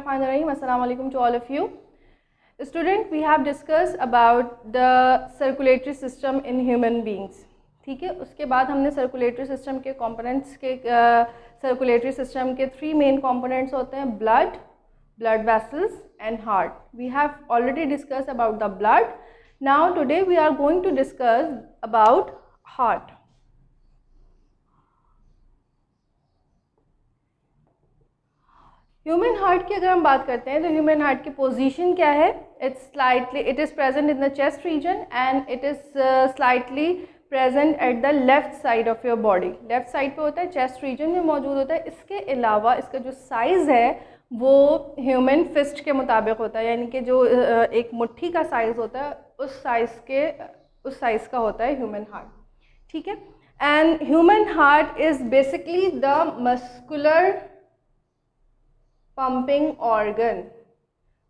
Bismillahirrahmanirrahim. Assalamu alaikum to all of you. Student, we have discussed about the circulatory system in human beings. ठीक है, उसके बाद हमने circulatory system के components के सर्कुलेटरी सिस्टम के 3 मेन कंपोनेंट्स होते हैं, blood vessels and heart. We have already discussed about the blood. Now today we are going to discuss about heart. Human heart की अगर हम बात करते हैं तो ह्यूमन हार्ट की पोजीशन क्या है? It is present in the chest region and it is slightly present at the left side of your body. Left side पे होता है, चेस्ट रीजन में मौजूद होता है. इसके अलावा इसका जो साइज़ है वो ह्यूमन फिस्ट के मुताबिक होता है, यानी कि जो एक मुट्ठी का साइज़ होता है उस साइज़ का होता है ह्यूमन हार्ट. ठीक है, and human heart is basically the muscular pumping organ.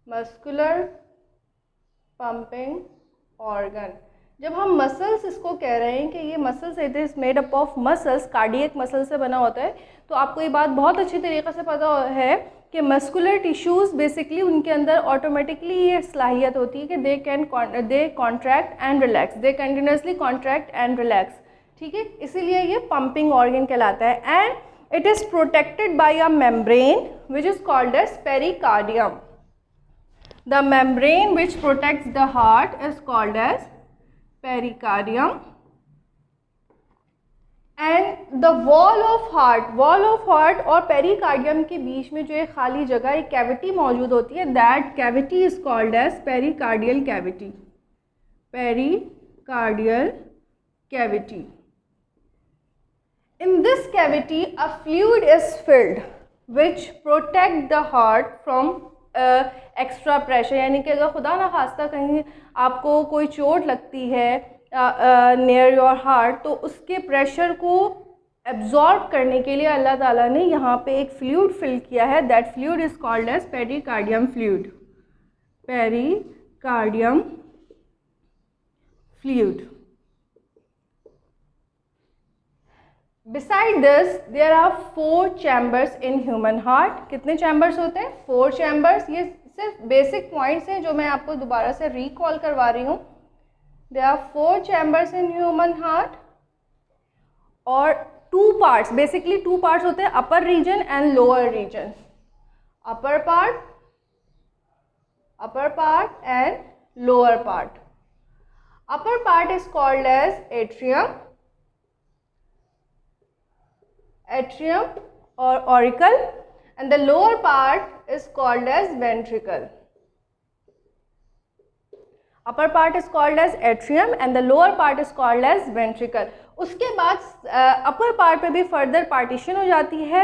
Muscular pumping organ. जब हम मसल्स इसको कह रहे हैं कि ये muscles it is made up of muscles, cardiac muscle से बना होता है, तो आपको ये बात बहुत अच्छी तरीके से पता है कि मस्कुलर टिश्यूज़ बेसिकली उनके अंदर ऑटोमेटिकली ये सलाहियत होती है कि they contract and relax, they continuously contract and relax. ठीक है, इसीलिए ये पंपिंग ऑर्गन कहलाता है. And it is protected by a membrane which is called as pericardium. The membrane which protects the heart is called as pericardium. And the wall of heart और pericardium के बीच में जो एक खाली जगह, एक कैविटी मौजूद होती है, that cavity is called as pericardial cavity. Pericardial cavity. In this cavity, a fluid is filled which protect the heart from extra pressure. यानी कि अगर खुदा ना खास्ता कहीं आपको कोई चोट लगती है near your heart, तो उसके प्रेशर को एब्जॉर्ब करने के लिए अल्लाह ताला ने यहाँ पे एक फ्लूइड फिल किया है. That fluid is called as pericardium fluid. Pericardium fluid. Beside this, there are 4 chambers in human heart. कितने chambers होते हैं? 4 chambers. ये सिर्फ बेसिक पॉइंट्स हैं जो मैं आपको दोबारा से रिकॉल करवा रही हूँ. There are 4 chambers in human heart और 2 parts. Basically 2 parts होते हैं, upper region and lower region. Upper part and lower part. Upper part is called as atrium or auricle, and the lower part is called as ventricle. Upper part is called as atrium and the lower part is called as ventricle. उसके बाद upper part पे भी further partition हो जाती है,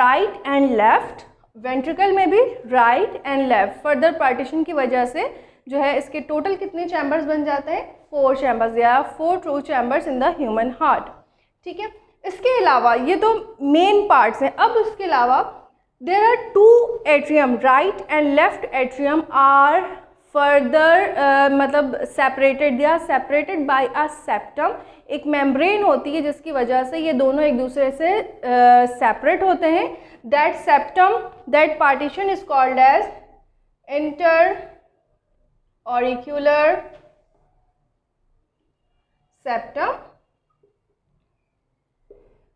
right and left. ventricle में भी right and left. further partition की वजह से जो है इसके टोटल कितने chambers बन जाते हैं? 4 chambers. There are 4 true chambers in the human heart. ठीक है, इसके अलावा ये तो मेन पार्ट्स हैं. अब उसके अलावा there are 2 atrium, right and left atrium are further मतलब separated. They are separated by a septum. एक मेम्ब्रेन होती है जिसकी वजह से ये दोनों एक दूसरे से सेपरेट होते हैं. That septum, that partition is called as inter auricular septum.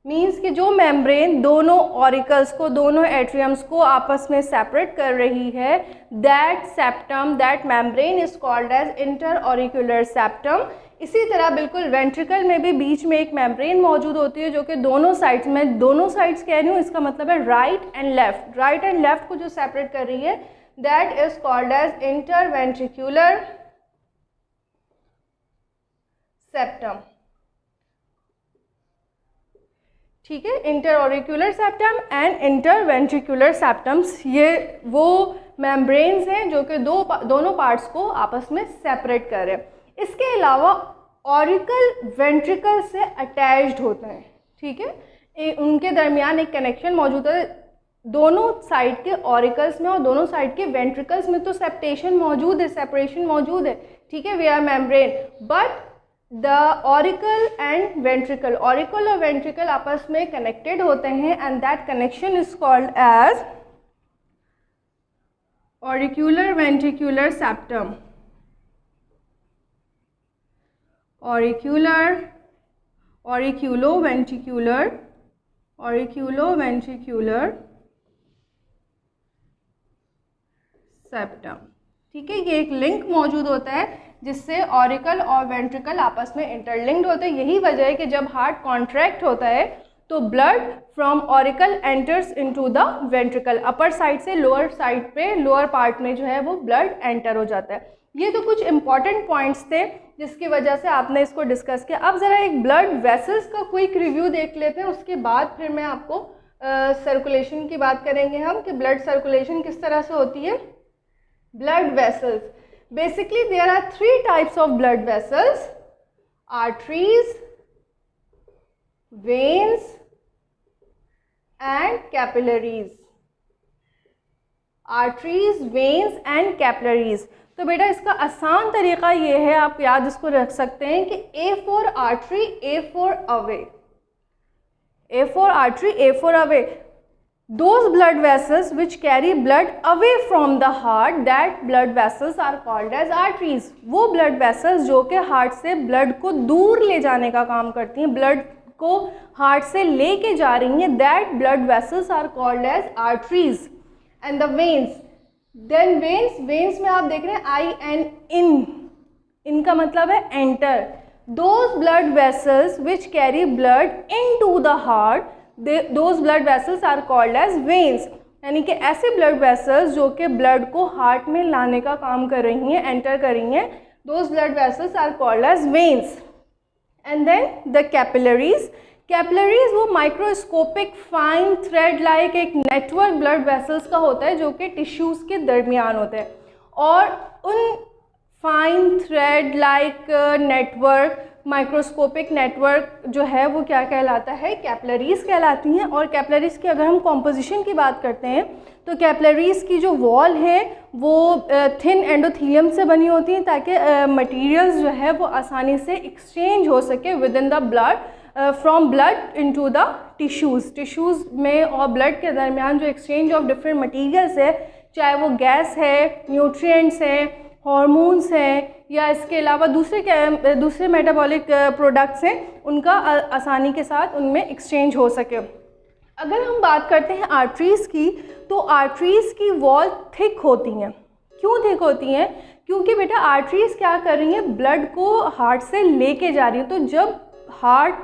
Means कि जो मेम्ब्रेन दोनों ऑरिकल्स को, दोनों एट्रियम्स को आपस में सेपरेट कर रही है, that septum, that membrane is called as inter auricular septum. इसी तरह बिल्कुल वेंट्रिकल में भी बीच में एक मेम्ब्रेन मौजूद होती है जो कि दोनों साइड्स में, दोनों साइड्स कह रही हूँ, इसका मतलब है right and left. Right and left को जो सेपरेट कर रही है that is called as inter ventricular septum. ठीक है, inter auricular septum and inter ventricular septums, ये वो मेम्ब्रेन्स हैं जो कि दोनों पार्ट्स को आपस में सेपरेट कर रहे हैं. इसके अलावा ऑरिकल वेंट्रिकल से अटैच्ड होते हैं. ठीक है, उनके दरमियान एक कनेक्शन मौजूद है. दोनों साइड के ऑरिकल्स में और दोनों साइड के वेंट्रिकल्स में तो सेपरेशन मौजूद है, सेपरेशन मौजूद है. ठीक है, we are membrane, but the auricle and ventricle, auricle और वेंट्रिकल आपस में कनेक्टेड होते हैं and that connection is called as auricular ventricular septum, auriculo ventricular septum. ठीक है, ये एक लिंक मौजूद होता है जिससे ऑरिकल और वेंट्रिकल आपस में इंटरलिंक्ड होते हैं। यही वजह है कि जब हार्ट कॉन्ट्रैक्ट होता है तो blood from auricle enters into the ventricle, upper side से लोअर साइड पे, लोअर पार्ट में जो है वो ब्लड एंटर हो जाता है। ये तो कुछ इंपॉर्टेंट पॉइंट्स थे जिसकी वजह से आपने इसको डिस्कस किया। अब ज़रा एक ब्लड वेसल्स का क्विक रिव्यू देख लेते हैं, उसके बाद फिर मैं आपको सर्कुलेशन की बात करेंगे हम कि ब्लड सर्कुलेशन किस तरह से होती है। Blood vessels, basically there are three types of blood vessels: arteries, veins and capillaries. arteries, veins and capillaries. तो बेटा इसका आसान तरीका ये है, आप याद इसको रख सकते हैं कि A for artery, A for away, A for artery, A for away. Those blood vessels which carry blood away from the heart, that blood vessels are called as arteries. वो blood vessels जो कि heart से blood को दूर ले जाने का काम करती हैं, ब्लड को हार्ट से लेके जा रही हैं, that blood vessels are called as arteries. And the veins, then veins में आप देख रहे हैं I and in का मतलब है enter. Those blood vessels which carry blood into the heart, those blood vessels are called as veins. यानी कि ऐसे blood vessels जो कि blood को हार्ट में लाने का काम कर रही हैं, एंटर कर रही हैं, those blood vessels are called as veins. And then the capillaries. Capillaries वो माइक्रोस्कोपिक फाइन थ्रेड लाइक एक नेटवर्क ब्लड वेसल्स का होता है जो कि टिश्यूज़ के दरमियान होता है, और उन fine thread like network, microscopic network जो है वो क्या कहलाता है, कैपिलरीज कहलाती हैं। और कैपिलरीज की अगर हम कॉम्पोजिशन की बात करते हैं तो कैपिलरीज की जो वॉल है वो थिन एंडोथीलियम से बनी होती है ताकि मटेरियल्स जो है वो आसानी से एक्सचेंज हो सके with in the blood, from blood into the tissues में और ब्लड के दरमियान जो एक्सचेंज ऑफ डिफरेंट मटेरियल्स है, चाहे वो गैस है, न्यूट्रिएंट्स हैं, हॉर्मोन्स हैं, या इसके अलावा दूसरे मेटाबॉलिक प्रोडक्ट्स हैं, उनका आसानी के साथ उनमें एक्सचेंज हो सके। अगर हम बात करते हैं आर्टरीज़ की, तो आर्टरीज़ की वॉल थिक होती हैं। क्यों थिक होती हैं? क्योंकि बेटा आर्टरीज़ क्या कर रही हैं, ब्लड को हार्ट से लेके जा रही हैं। तो जब हार्ट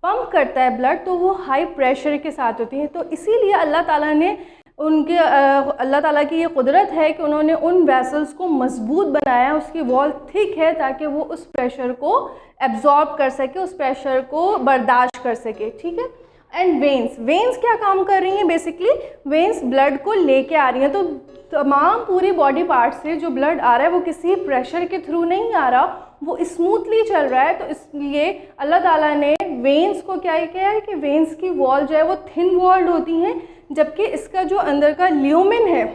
पंप करता है ब्लड तो वो हाई प्रेशर के साथ होती हैं। तो इसीलिए अल्लाह ताला की ये कुदरत है कि उन्होंने उन वेसल्स को मजबूत बनाया, उसकी वॉल थिक है ताकि वो उस प्रेशर को एब्जॉर्ब कर सके, उस प्रेशर को बर्दाश्त कर सके। ठीक है। एंड वेंस क्या काम कर रही हैं? बेसिकली वेंस ब्लड को लेके आ रही हैं। तो तमाम पूरी बॉडी पार्ट से जो ब्लड आ रहा है वो किसी प्रेशर के थ्रू नहीं आ रहा, वो स्मूथली चल रहा है। तो इसलिए अल्लाह ताला ने वेंस को क्या किया है कि वेंस की वॉल जो है वो थिन वॉल्ड होती हैं, जबकि इसका जो अंदर का ल्यूमेन है,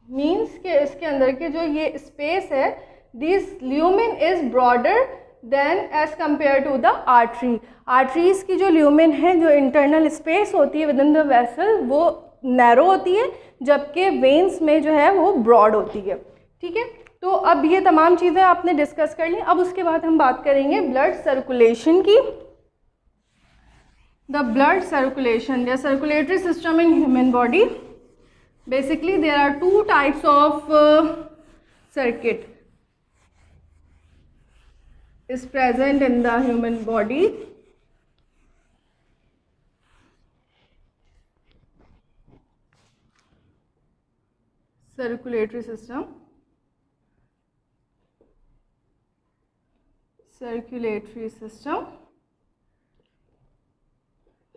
मीन्स के इसके अंदर के जो ये स्पेस है, this lumen is broader than as compare to the artery. Arteries की जो ल्यूमेन है, जो इंटरनल स्पेस होती है विद इन द वेसल, वो नैरो होती है, जबकि वेंस में जो है वो ब्रॉड होती है। ठीक है। तो अब ये तमाम चीज़ें आपने डिस्कस कर ली। अब उसके बाद हम बात करेंगे ब्लड सर्कुलेशन की। The blood circulation, the circulatory system in human body, basically there are two types of circuit is present in the human body. Circulatory system,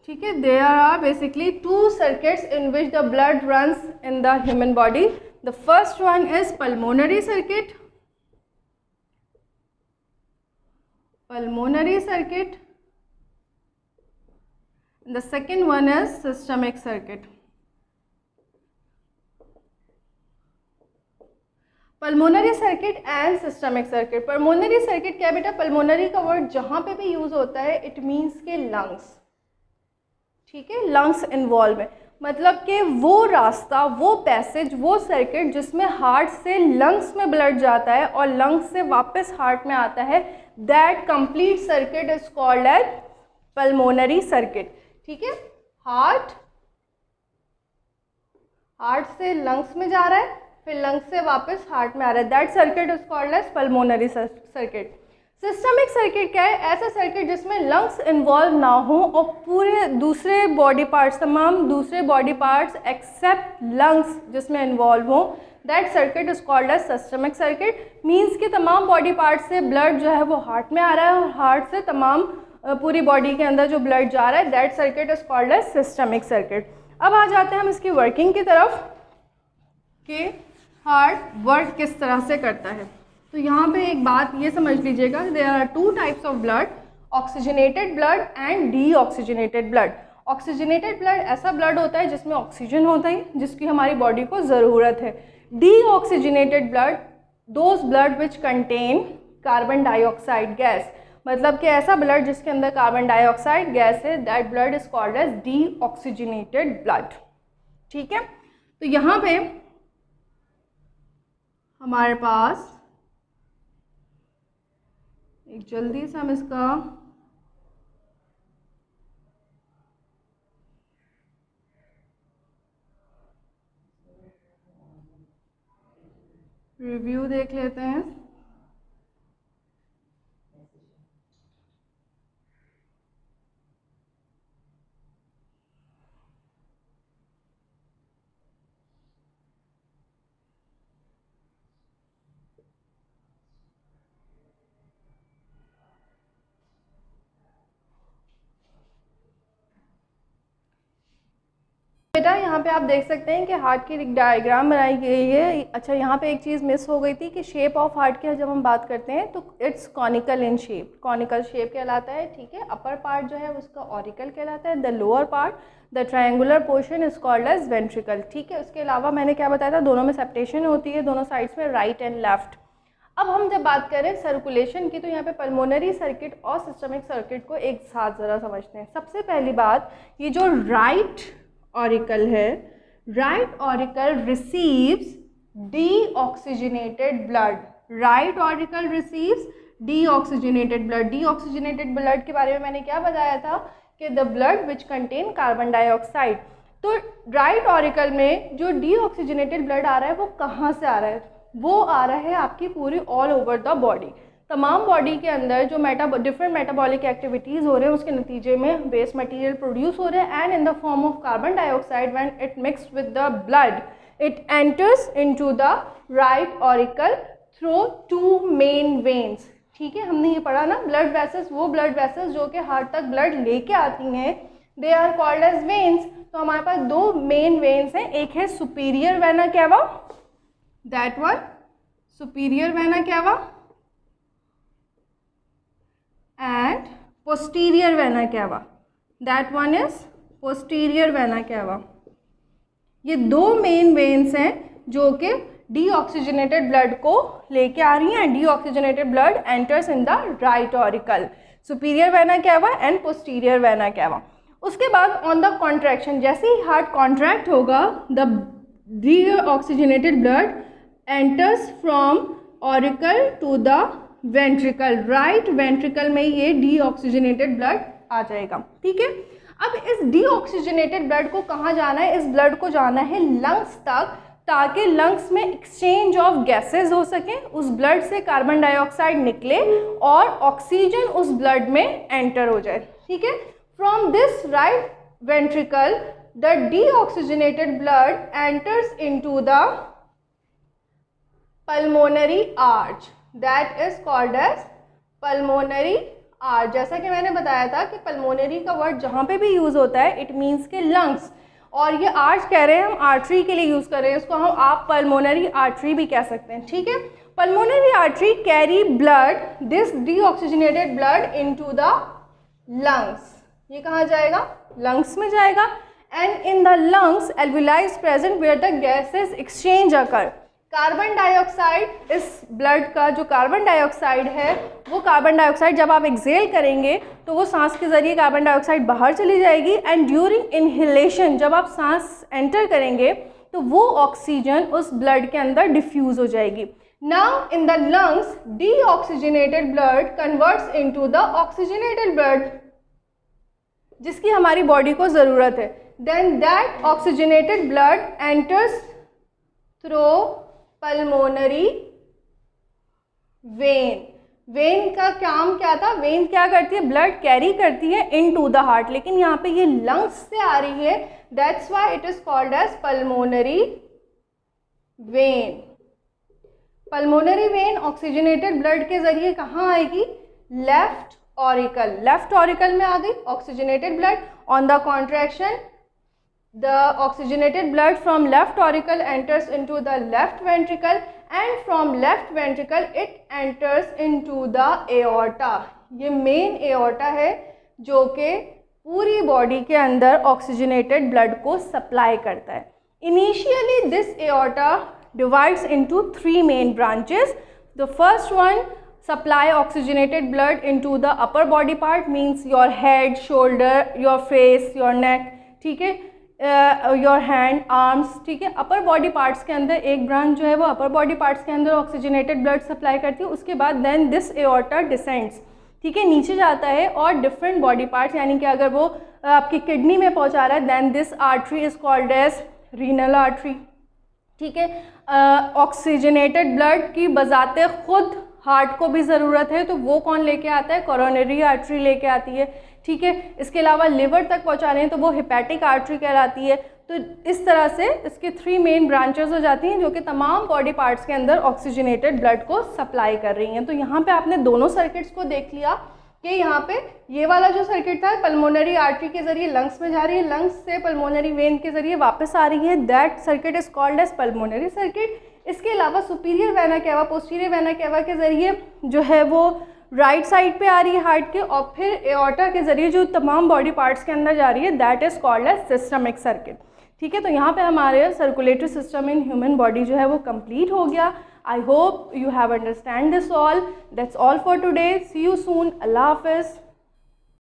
ठीक है। There are basically two circuits in which the blood runs in the human body. The first one is pulmonary circuit, and the second one is systemic circuit. Pulmonary circuit and systemic circuit. Pulmonary circuit क्या बेटा? Pulmonary का word जहाँ पे भी use होता है it means के lungs. ठीक है, लंग्स इन्वॉल्व है। मतलब कि वो रास्ता, वो पैसेज, वो सर्किट जिसमें हार्ट से लंग्स में ब्लड जाता है और लंग्स से वापस हार्ट में आता है, that complete circuit is called as pulmonary circuit. ठीक है, हार्ट से लंग्स में जा रहा है, फिर लंग्स से वापस हार्ट में आ रहा है, that circuit is called as pulmonary circuit. Systemic circuit क्या है? ऐसा सर्किट जिसमें लंग्स इन्वॉल्व ना हो और पूरे दूसरे बॉडी पार्ट्स, तमाम दूसरे बॉडी पार्ट्स एक्सेप्ट लंग्स जिसमें इन्वॉल्व हो, that circuit is called as systemic circuit. Means कि तमाम बॉडी पार्ट्स से ब्लड जो है वो हार्ट में आ रहा है और हार्ट से तमाम पूरी बॉडी के अंदर जो ब्लड जा रहा है, that circuit is called as systemic circuit. अब आ जाते हैं हम इसकी वर्किंग की तरफ कि हार्ट वर्क किस तरह से करता है। तो यहाँ पे एक बात ये समझ लीजिएगा, there are two types of blood, oxygenated blood and deoxygenated blood. Oxygenated blood ऐसा ब्लड होता है जिसमें ऑक्सीजन होता है, जिसकी हमारी बॉडी को ज़रूरत है। Deoxygenated blood, those blood which contain carbon dioxide gas, मतलब कि ऐसा ब्लड जिसके अंदर कार्बन डाइऑक्साइड गैस है, that blood is called as deoxygenated blood. ठीक है, तो यहाँ पे हमारे पास एक जल्दी से हम इसका रिव्यू देख लेते हैं। बेटा यहाँ पे आप देख सकते हैं कि हार्ट की एक डायग्राम बनाई गई है। अच्छा, यहाँ पे एक चीज़ मिस हो गई थी कि शेप ऑफ हार्ट की जब हम बात करते हैं तो it's conical in shape, conical shape कहलाता है। ठीक है, अपर पार्ट जो है उसका ऑरिकल कहलाता है, the lower part, the triangular portion is called as ventricle. ठीक है, उसके अलावा मैंने क्या बताया था, दोनों में सेप्टेशन होती है, दोनों साइड्स में, राइट एंड लेफ्ट। अब हम जब बात करें सर्कुलेशन की, तो यहाँ पे पल्मोनरी सर्किट और सिस्टमिक सर्किट को एक साथ ज़रा समझते हैं। सबसे पहली बात, ये जो राइट ऑरिकल है, right auricle receives deoxygenated blood, right auricle receives deoxygenated blood. Deoxygenated blood के बारे में मैंने क्या बताया था कि the blood which contain carbon dioxide. तो राइट ऑरिकल में जो डीऑक्सीजनेटेड ब्लड आ रहा है वो कहाँ से आ रहा है? वो आ रहा है आपकी पूरी ऑल ओवर द बॉडी, तमाम बॉडी के अंदर जो डिफरेंट मेटाबॉलिक एक्टिविटीज़ हो रहे हैं उसके नतीजे में वेस्ट मटेरियल प्रोड्यूस हो रहे हैं, and in the form of carbon dioxide when it mix with the blood it enters into the right auricle through two main veins. ठीक है, हमने ये पढ़ा ना, ब्लड वेसल्स, वो ब्लड वेसल्स जो कि हार्ट तक ब्लड लेके आती हैं, they are called as veins. तो हमारे पास दो मेन वेन्स हैं, एक है superior vena cava, that one superior vena cava, and posterior vena cava, that one is posterior vena cava। ये दो मेन वेन्स हैं जो कि डीऑक्सीजनेटेड ब्लड को लेके आ रही हैं। Deoxygenated blood enters in the right auricle, superior vena cava and posterior vena cava. उसके बाद ऑन द कॉन्ट्रैक्शन, जैसे ही हार्ट कॉन्ट्रैक्ट होगा, the deoxygenated blood enters from auricle to the ventricle, right ventricle में ये डीऑक्सीजनेटेड ब्लड आ जाएगा। ठीक है, अब इस डीऑक्सीजनेटेड ब्लड को कहाँ जाना है? इस ब्लड को जाना है लंग्स तक, ताकि लंग्स में एक्सचेंज ऑफ गैसेस हो सके, उस ब्लड से कार्बन डाइऑक्साइड निकले और ऑक्सीजन उस ब्लड में एंटर हो जाए। ठीक है, from this right ventricle the deoxygenated blood enters into the pulmonary arch, that is called as pulmonary arch. जैसा कि मैंने बताया था कि पल्मोनरी का वर्ड जहाँ पे भी यूज़ होता है इट मीन्स के लंग्स, और ये आर्च कह रहे हैं हम आर्टरी के लिए यूज़ कर रहे हैं, इसको हम आप पल्मोनरी आर्टरी भी कह सकते हैं। ठीक है, pulmonary artery carry blood, this deoxygenated blood into the lungs. ये कहाँ जाएगा? लंग्स में जाएगा। And in the lungs alveoli is present where the gases exchange occur, carbon dioxide, इस ब्लड का जो कार्बन डाइऑक्साइड है वो कार्बन डाइऑक्साइड जब आप एक्सेल करेंगे तो वो सांस के ज़रिए कार्बन डाइऑक्साइड बाहर चली जाएगी, एंड ड्यूरिंग इनहेलेशन जब आप सांस एंटर करेंगे तो वो ऑक्सीजन उस ब्लड के अंदर डिफ्यूज़ हो जाएगी. Now in the lungs deoxygenated blood converts into the oxygenated blood जिसकी हमारी बॉडी को ज़रूरत है. Then that oxygenated blood enters through pulmonary vein. Vein का काम क्या था? वेन क्या करती है? ब्लड कैरी करती है इनटू द हार्ट, लेकिन यहाँ पे ये लंग्स से आ रही है, that's why it is called as pulmonary vein. Pulmonary vein oxygenated blood के जरिए कहाँ आएगी? Left auricle. लेफ्ट ऑरिकल में आ गई oxygenated blood. On the contraction the oxygenated blood from left auricle enters into the left ventricle and from left ventricle it enters into the aorta. ये main aorta है जो कि पूरी body के अंदर oxygenated blood को सप्लाई करता है. Initially this aorta divides into 3 main branches. The first one supply oxygenated blood into the upper body part, means your head, shoulder, your face, your neck, ठीक है, योर हैंड, आर्म्स, ठीक है. Upper body parts के अंदर एक branch जो है वो अपर बॉडी पार्ट्स के अंदर ऑक्सीजनेटेड ब्लड सप्लाई करती है. उसके बाद देन दिस एओर्टा डिसेंड्स, ठीक है, नीचे जाता है और डिफरेंट बॉडी पार्ट्स, यानी कि अगर वो आपकी किडनी में पहुंचा रहा है then this artery is called as renal artery, ठीक है. ऑक्सीजनेटेड ब्लड की बजाते खुद हार्ट को भी ज़रूरत है तो वो कौन लेके आता है? कोरोनरी आर्टरी लेके आती है, ठीक है. इसके अलावा लिवर तक पहुंचा रहे हैं तो वो हेपेटिक आर्टरी कहलाती है. तो इस तरह से इसकी 3 मेन ब्रांचेस हो जाती हैं जो कि तमाम बॉडी पार्ट्स के अंदर ऑक्सीजनेटेड ब्लड को सप्लाई कर रही हैं. तो यहाँ पे आपने दोनों सर्किट्स को देख लिया कि यहाँ पे ये वाला जो सर्किट था पल्मोनरी आर्टरी के जरिए लंग्स में जा रही है, लंग्स से पल्मोनरी वेन के जरिए वापस आ रही है, that circuit is called as pulmonary circuit. इसके अलावा superior vena cava, posterior vena cava के जरिए जो है वो राइट साइड पे आ रही है हार्ट के, और फिर एओर्टा के जरिए जो तमाम बॉडी पार्ट्स के अंदर जा रही है, that is called as systemic circuit, ठीक है. तो यहाँ पे हमारे circulatory system in human body जो है वो कंप्लीट हो गया. I hope you have understand this all. That's all for today. See you soon. अल्लाह हाफिज़.